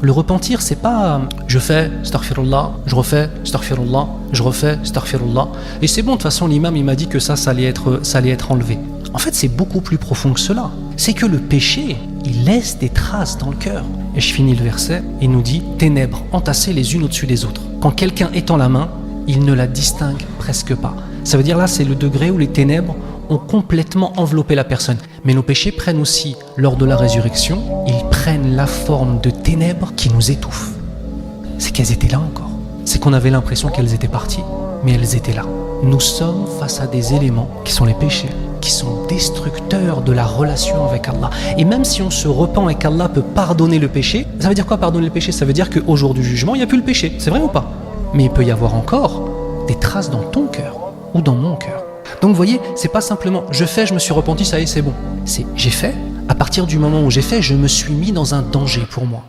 Le repentir, c'est pas je fais astaghfirullah, je refais astaghfirullah, je refais astaghfirullah. Et c'est bon, de toute façon, l'imam il m'a dit que ça allait être enlevé. En fait, c'est beaucoup plus profond que cela. C'est que le péché, il laisse des traces dans le cœur. Et je finis le verset, il nous dit ténèbres entassées les unes au-dessus des autres. Quand quelqu'un étend la main, il ne la distingue presque pas. Ça veut dire là, c'est le degré où les ténèbres ont complètement enveloppé la personne. Mais nos péchés prennent aussi, lors de la résurrection, ils prennent la forme de ténèbres qui nous étouffent. C'est qu'elles étaient là encore. C'est qu'on avait l'impression qu'elles étaient parties, mais elles étaient là. Nous sommes face à des éléments qui sont les péchés, qui sont destructeurs de la relation avec Allah. Et même si on se repent et qu'Allah peut pardonner le péché, ça veut dire quoi pardonner le péché? Ça veut dire qu'au jour du jugement, il n'y a plus le péché. C'est vrai ou pas? Mais il peut y avoir encore des traces dans ton cœur ou dans mon cœur. Donc vous voyez, c'est pas simplement je fais, je me suis repenti, ça y est, c'est bon. C'est j'ai fait, à partir du moment où j'ai fait, je me suis mis dans un danger pour moi.